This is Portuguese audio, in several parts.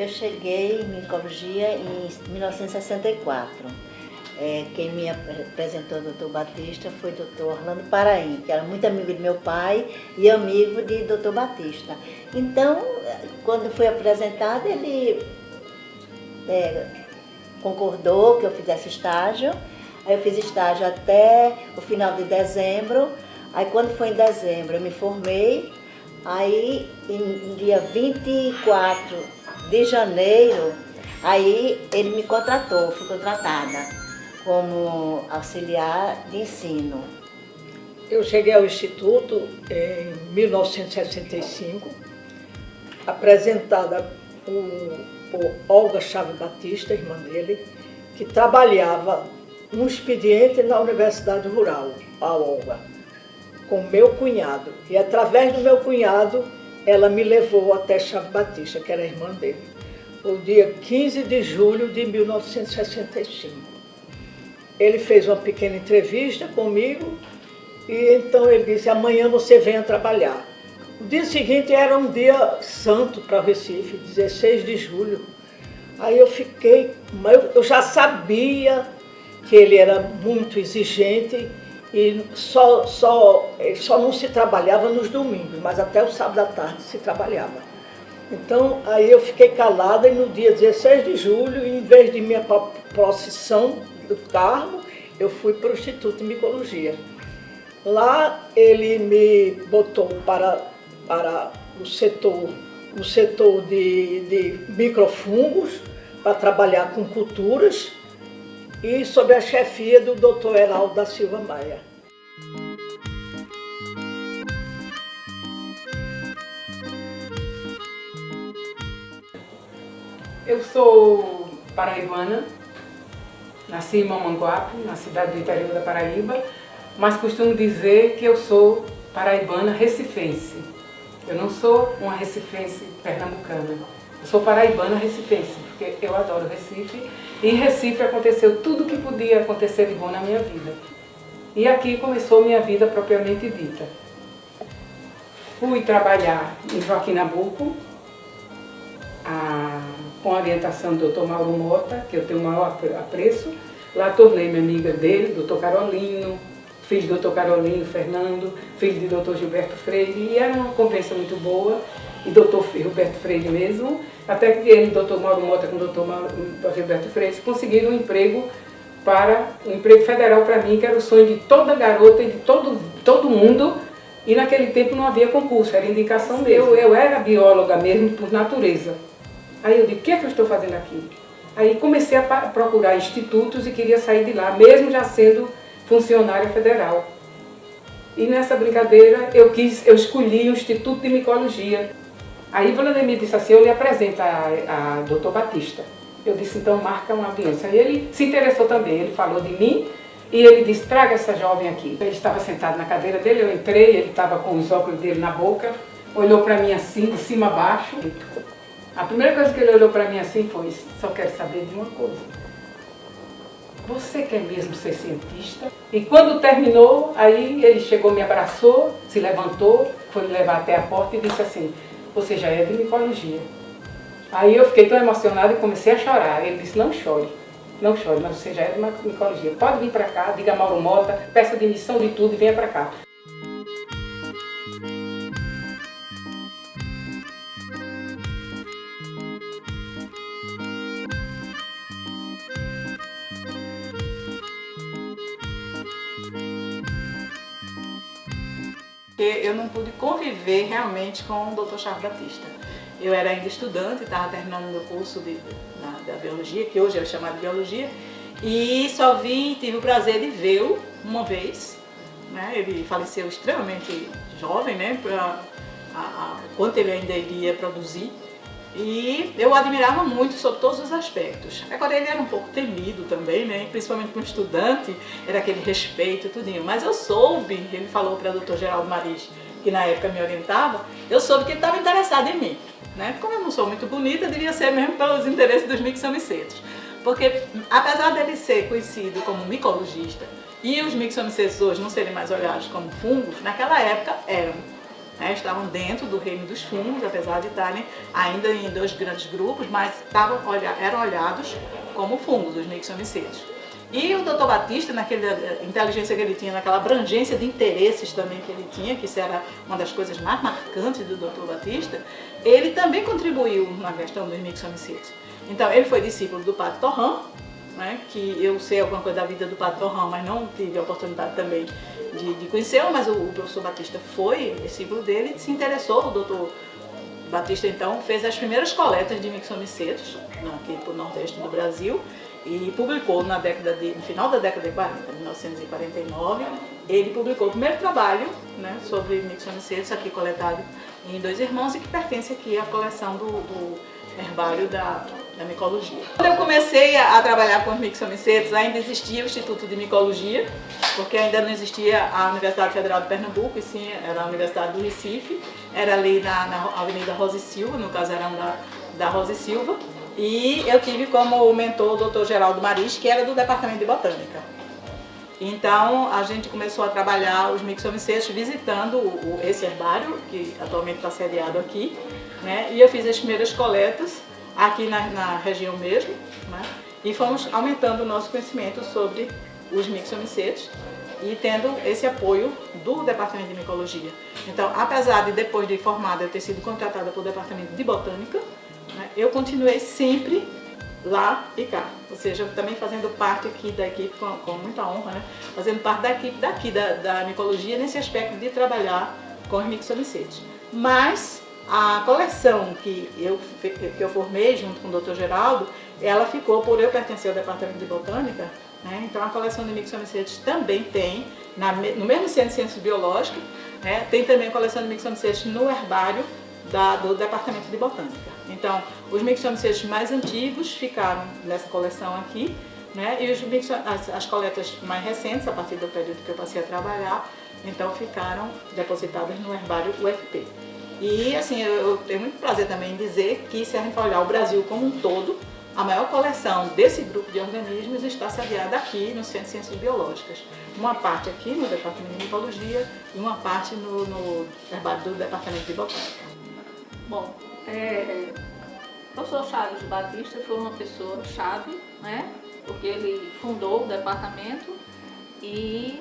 Eu cheguei em micologia em 1964. Quem me apresentou o Dr. Batista foi o Dr. Orlando Paraim, que era muito amigo de meu pai e amigo de Dr. Batista. Então, quando fui apresentada, ele concordou que eu fizesse estágio. Aí eu fiz estágio até o final de dezembro. Aí quando foi em dezembro eu me formei. Aí em dia 24 de janeiro, aí ele me contratou, fui contratada como auxiliar de ensino. Eu cheguei ao Instituto em 1965, apresentada por Olga Chaves Batista, irmã dele, que trabalhava no expediente na Universidade Rural, a Olga, com meu cunhado. E através do meu cunhado, ela me levou até Chaves Batista, que era a irmã dele, no dia 15 de julho de 1965. Ele fez uma pequena entrevista comigo e então ele disse: amanhã você venha trabalhar. O dia seguinte era um dia santo para o Recife, 16 de julho. Aí eu fiquei, eu já sabia que ele era muito exigente e só não se trabalhava nos domingos, mas até o sábado à tarde se trabalhava. Então, aí eu fiquei calada e no dia 16 de julho, em vez de minha procissão do cargo, eu fui para o Instituto de Micologia. Lá ele me botou para o setor de microfungos, para trabalhar com culturas, e sob a chefia do Dr. Heraldo da Silva Maia. Eu sou paraibana, nasci em Mamanguape, na cidade do interior da Paraíba, mas costumo dizer que eu sou paraibana recifense. Eu não sou uma recifense pernambucana, eu sou paraibana recifense, porque eu adoro Recife, e em Recife aconteceu tudo o que podia acontecer de bom na minha vida. E aqui começou minha vida propriamente dita. Fui trabalhar em Joaquim Nabuco, com a orientação do Dr. Mauro Mota, que eu tenho o maior apreço. Lá tornei-me amiga dele, Dr. Carolino, filho do Dr. Carolino Fernando, filho de Dr. Gilberto Freire, e era uma conversa muito boa, e Dr. Gilberto Freire mesmo, até que ele, Dr. Mauro Mota com o Dr. Gilberto Freire, conseguiram um emprego federal para mim, que era o sonho de toda garota e de todo mundo, e naquele tempo não havia concurso, era indicação mesmo. Eu era bióloga mesmo por natureza. Aí eu disse: o que é que eu estou fazendo aqui? Aí comecei a procurar institutos e queria sair de lá, mesmo já sendo funcionária federal. E nessa brincadeira eu escolhi o Instituto de Micologia. Aí Vladimir disse assim: eu lhe apresento a Dr. Batista. Eu disse: então marca uma audiência. Aí ele se interessou também, ele falou de mim e ele disse: traga essa jovem aqui. Ele estava sentado na cadeira dele, eu entrei, ele estava com os óculos dele na boca, olhou para mim assim, de cima a baixo. A primeira coisa que ele olhou para mim assim foi: só quero saber de uma coisa. Você quer mesmo ser cientista? E quando terminou, aí ele chegou, me abraçou, se levantou, foi me levar até a porta e disse assim: você já é de micologia. Aí eu fiquei tão emocionada e comecei a chorar. Ele disse: não chore, mas você já é de micologia. Pode vir para cá, diga a Mauro Mota, peça demissão de tudo e venha para cá. Eu não pude conviver realmente com o Dr. Chaves Batista. Eu era ainda estudante, estava terminando meu curso da biologia, que hoje é chamado de biologia, e só tive o prazer de vê-lo uma vez. Né? Ele faleceu extremamente jovem, né? Quanto ele ainda iria produzir. E eu o admirava muito sob todos os aspectos. Agora ele era um pouco temido também, né? Principalmente como estudante, era aquele respeito e tudinho. Mas eu soube, ele falou para o Dr. Geraldo Maris, que na época me orientava, eu soube que ele estava interessado em mim. Né? Como eu não sou muito bonita, devia ser mesmo pelos interesses dos mixomicetos. Porque apesar dele ser conhecido como micologista e os mixomicetos hoje não serem mais olhados como fungos, naquela época eram. né, estavam dentro do reino dos fungos, apesar de estarem ainda em dois grandes grupos, mas eram olhados como fungos, os mixomicetos. E o Dr. Batista, naquela inteligência que ele tinha, naquela abrangência de interesses também que ele tinha, que isso era uma das coisas mais marcantes do Dr. Batista, ele também contribuiu na questão dos mixomicetos. Então, ele foi discípulo do Padre Torrán, né, que eu sei alguma coisa da vida do Padre Torrán, mas não tive a oportunidade também de conhecê-lo, mas o professor Batista foi discípulo dele e se interessou. O Dr. Batista, então, fez as primeiras coletas de mixomicetos aqui para o nordeste do Brasil, e publicou no final da década de 40, 1949, ele publicou o primeiro trabalho, né, sobre mixomicetos, aqui coletado em Dois Irmãos, e que pertence aqui à coleção do herbário da micologia. Quando eu comecei a trabalhar com os mixomicetos, ainda existia o Instituto de Micologia, porque ainda não existia a Universidade Federal de Pernambuco, e sim era a Universidade do Recife, era ali na Avenida Rosa e Silva, no casarão da Rosa e Silva. E eu tive como mentor o Dr. Geraldo Maris, que era do Departamento de Botânica. Então a gente começou a trabalhar os mixomicetos visitando esse herbário, que atualmente está sediado aqui, né? E eu fiz as primeiras coletas aqui na região mesmo, né? E fomos aumentando o nosso conhecimento sobre os mixomicetos e tendo esse apoio do Departamento de Micologia. Então, apesar de depois de formada eu ter sido contratada pelo Departamento de Botânica, eu continuei sempre lá e cá, ou seja, também fazendo parte aqui da equipe, com muita honra, né? Fazendo parte da equipe daqui da micologia nesse aspecto de trabalhar com os mixomicetos. Mas a coleção que eu formei junto com o Dr. Geraldo, ela ficou, por eu pertencer ao Departamento de Botânica, né? Então a coleção de mixomicetos também tem, no mesmo Centro de Ciências Biológicas, né? Tem também a coleção de mixomicetos no herbário do Departamento de Botânica. Então, os mixomicetos mais antigos ficaram nessa coleção aqui, né? E as coletas mais recentes, a partir do período que eu passei a trabalhar, então ficaram depositadas no herbário UFP. E assim, eu tenho muito prazer também em dizer que, se a gente olhar o Brasil como um todo, a maior coleção desse grupo de organismos está sediada aqui no Centro de Ciências Biológicas. Uma parte aqui no Departamento de Micologia e uma parte no herbário do Departamento de Botânica. Bom, o professor Charles Batista foi uma pessoa chave, né? Porque ele fundou o departamento e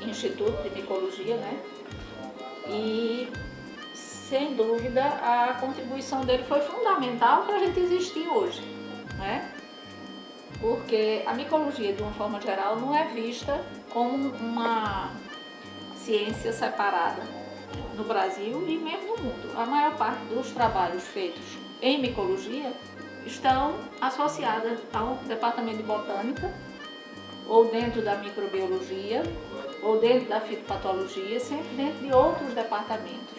Instituto de Micologia, né? E, sem dúvida, a contribuição dele foi fundamental para a gente existir hoje, né? Porque a micologia, de uma forma geral, não é vista como uma ciência separada no Brasil e mesmo no mundo. A maior parte dos trabalhos feitos em micologia estão associados ao Departamento de Botânica, ou dentro da microbiologia, ou dentro da fitopatologia, sempre dentro de outros departamentos.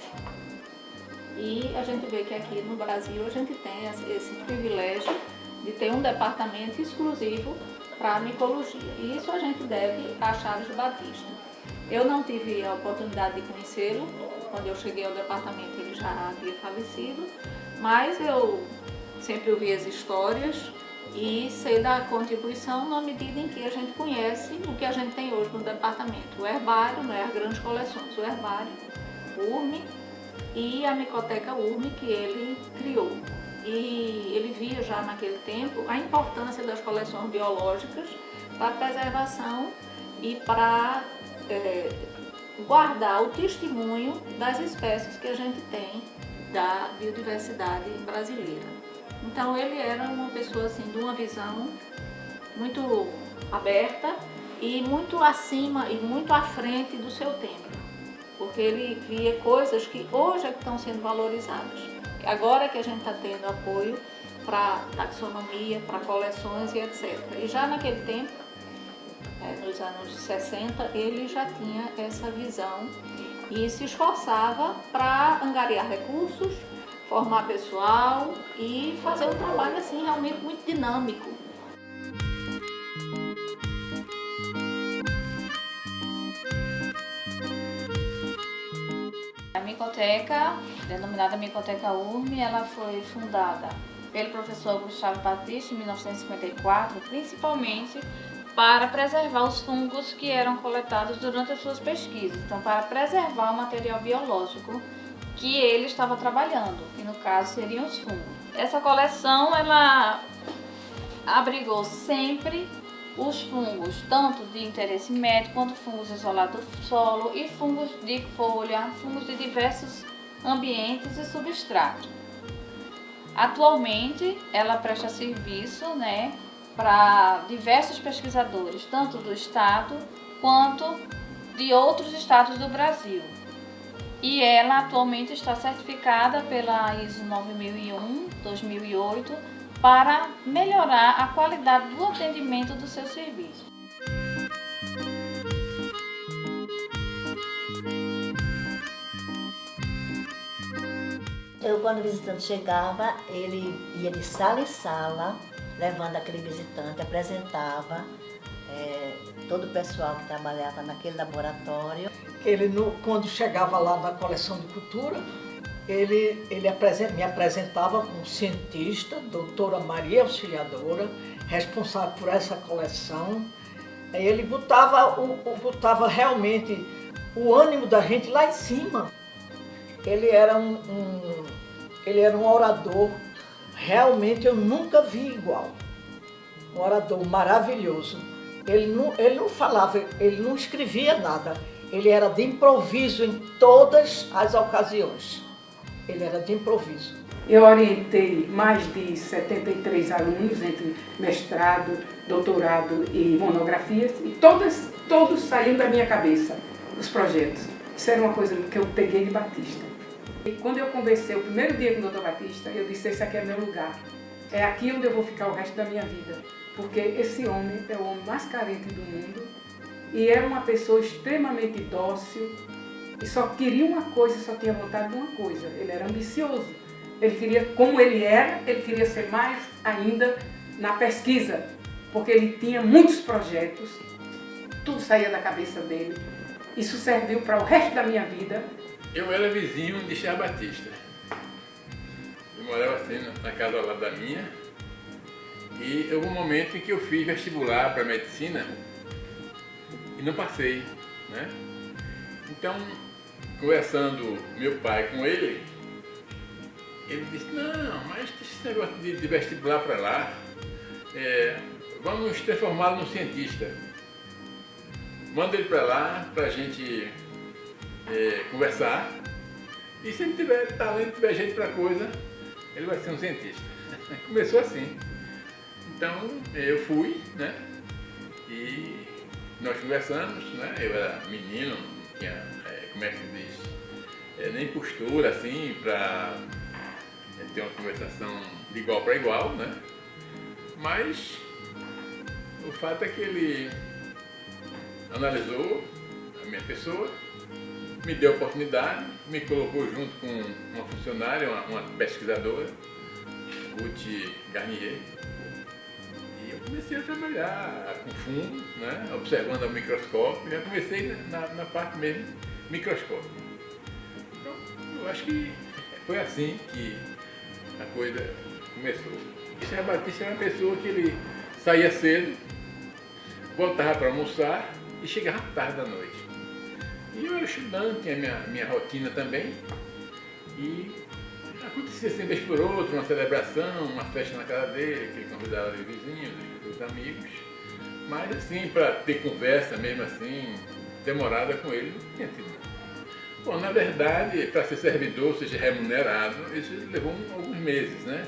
E a gente vê que aqui no Brasil a gente tem esse privilégio de ter um departamento exclusivo para a micologia. E isso a gente deve a Charles Batista. Eu não tive a oportunidade de conhecê-lo. Quando eu cheguei ao departamento ele já havia falecido, mas eu sempre ouvi as histórias e sei da contribuição na medida em que a gente conhece o que a gente tem hoje no departamento. O herbário, né, as grandes coleções, o herbário, o URME e a micoteca URME que ele criou. E ele via já naquele tempo a importância das coleções biológicas para a preservação e para guardar o testemunho das espécies que a gente tem da biodiversidade brasileira. Então ele era uma pessoa assim, de uma visão muito aberta e muito acima e muito à frente do seu tempo, porque ele via coisas que hoje é que estão sendo valorizadas. Agora que a gente está tendo apoio para taxonomia, para coleções e etc. E já naquele tempo, nos anos 60, ele já tinha essa visão e se esforçava para angariar recursos, formar pessoal e fazer um trabalho assim realmente muito dinâmico. A micoteca, denominada Micoteca URME, ela foi fundada pelo professor Gustavo Batista em 1954, principalmente para preservar os fungos que eram coletados durante as suas pesquisas. Então, para preservar o material biológico que ele estava trabalhando, que no caso seriam os fungos. Essa coleção, ela abrigou sempre os fungos, tanto de interesse médico, quanto fungos isolados do solo e fungos de folha, fungos de diversos ambientes e substratos. Atualmente, ela presta serviço, né, para diversos pesquisadores, tanto do estado quanto de outros estados do Brasil. E ela atualmente está certificada pela ISO 9001-2008 para melhorar a qualidade do atendimento do seu serviço. Eu, quando o visitante chegava, ele ia de sala em sala, levando aquele visitante, apresentava todo o pessoal que trabalhava naquele laboratório. Quando chegava lá na coleção de cultura, ele me apresentava como cientista, doutora Maria Auxiliadora, responsável por essa coleção. Ele botava realmente o ânimo da gente lá em cima. Ele era um orador, realmente eu nunca vi igual. Um orador maravilhoso. Ele não falava, ele não escrevia nada. Ele era de improviso em todas as ocasiões. Ele era de improviso. Eu orientei mais de 73 alunos entre mestrado, doutorado e monografias, e todos saíram da minha cabeça, os projetos. Isso era uma coisa que eu peguei de Batista. E quando eu conversei o primeiro dia com o Dr. Batista, eu disse: esse aqui é meu lugar. É aqui onde eu vou ficar o resto da minha vida. Porque esse homem é o homem mais carente do mundo e era uma pessoa extremamente dócil e só queria uma coisa, só tinha vontade de uma coisa. Ele era ambicioso. Ele queria, como ele era, ele queria ser mais ainda na pesquisa, porque ele tinha muitos projetos, tudo saía da cabeça dele. Isso serviu para o resto da minha vida. Eu era vizinho de Charles Batista. Eu morava assim na casa ao lado da minha. E houve um momento em que eu fiz vestibular para medicina e não passei, né? Então, conversando meu pai com ele disse: não, mas esse negócio de vestibular para lá, vamos transformá-lo num cientista. Manda ele para lá para a gente conversar, e se ele tiver talento, tiver jeito para coisa, ele vai ser um cientista. Começou assim. Então eu fui, né, e nós conversamos, né, eu era menino, não tinha, como é que se diz, nem postura assim para ter uma conversação de igual para igual, né, mas o fato é que ele analisou a minha pessoa, me deu a oportunidade, me colocou junto com uma funcionária, uma pesquisadora, Ruth Garnier. Comecei a trabalhar com fungo, né, observando ao microscópio, já comecei na parte mesmo microscópio. Então, eu acho que foi assim que a coisa começou. O Charles Batista era uma pessoa que ele saía cedo, voltava para almoçar e chegava tarde da noite. E eu era estudante, tinha minha rotina também, e acontecia assim, vez por outra, uma celebração, uma festa na casa dele, que ele convidava os vizinhos, os amigos. Mas assim, para ter conversa mesmo assim, demorada com ele, não tinha tido. Bom, na verdade, para ser servidor, seja remunerado, isso levou alguns meses, né?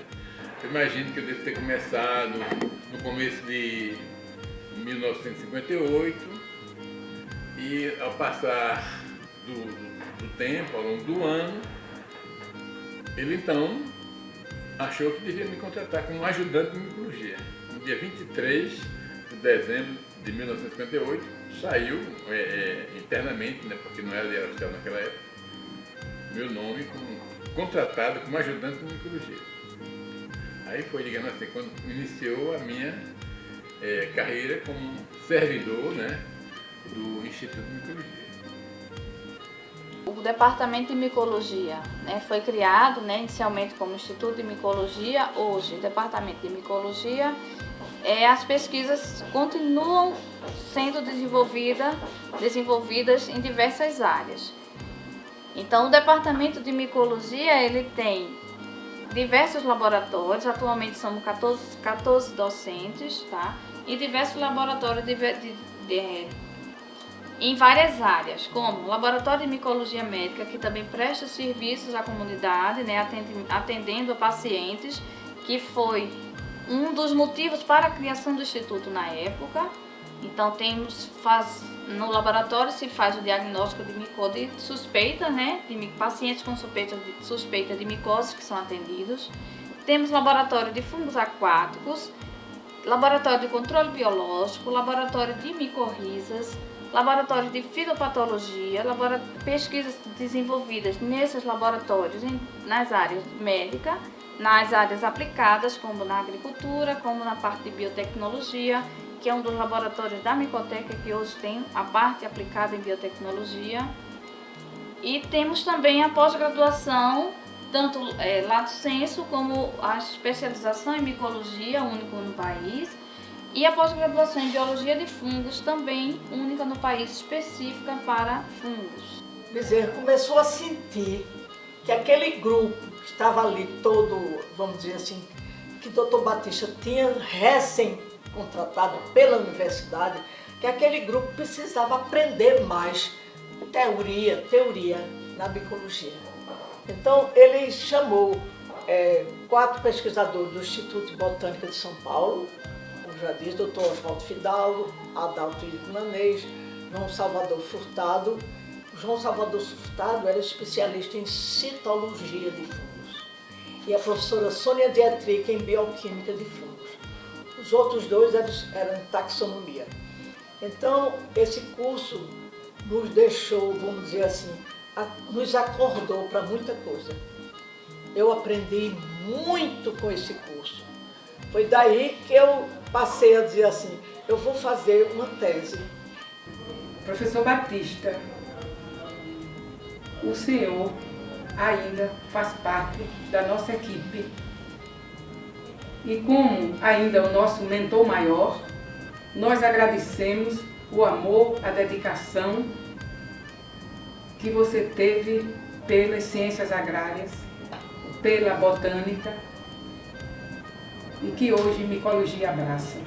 Eu imagino que eu devo ter começado no começo de 1958 e ao passar do tempo, ao longo do ano, ele então achou que devia me contratar como ajudante de micologia. No dia 23 de dezembro de 1958, saiu internamente, né, porque não era de oficial naquela época, meu nome como contratado como ajudante de micologia. Aí foi, digamos assim, quando iniciou a minha carreira como servidor, né, do Instituto de Micologia. O Departamento de Micologia, né, foi criado, né, inicialmente como Instituto de Micologia. Hoje, o Departamento de Micologia, as pesquisas continuam sendo desenvolvidas em diversas áreas. Então, o departamento de micologia, ele tem diversos laboratórios, atualmente somos 14 docentes, tá? E diversos laboratórios em várias áreas, como laboratório de micologia médica, que também presta serviços à comunidade, né, atendendo a pacientes, que foi um dos motivos para a criação do Instituto na época. Então, no laboratório se faz o diagnóstico de micose suspeita, né, de pacientes com suspeita de micose que são atendidos. Temos laboratório de fungos aquáticos, laboratório de controle biológico, laboratório de micorrizas, laboratório de fitopatologia, pesquisas desenvolvidas nesses laboratórios nas áreas médicas, nas áreas aplicadas, como na agricultura, como na parte de biotecnologia, que é um dos laboratórios da Micoteca, que hoje tem a parte aplicada em biotecnologia. E temos também a pós-graduação, tanto lato sensu, como a especialização em micologia, único no país, e a pós-graduação em biologia de fungos, também única no país, específica para fungos. Bezerra começou a sentir que aquele grupo que estava ali todo, vamos dizer assim, que o Dr. Batista tinha recém-contratado pela universidade, que aquele grupo precisava aprender mais teoria na micologia. Então ele chamou 4 pesquisadores do Instituto de Botânica de São Paulo, como já disse, Dr. Oswaldo Fidalgo, Adalto Ivanês, João Salvador Furtado. João Salvador Furtado era especialista em citologia de fungos e a professora Sônia Dietrich em bioquímica de fungos. Os outros 2 eram em taxonomia. Então, esse curso nos deixou, vamos dizer assim, nos acordou para muita coisa. Eu aprendi muito com esse curso. Foi daí que eu passei a dizer assim, eu vou fazer uma tese. Professor Batista, o senhor ainda faz parte da nossa equipe. E como ainda é o nosso mentor maior, nós agradecemos o amor, a dedicação que você teve pelas ciências agrárias, pela botânica e que hoje micologia abraça.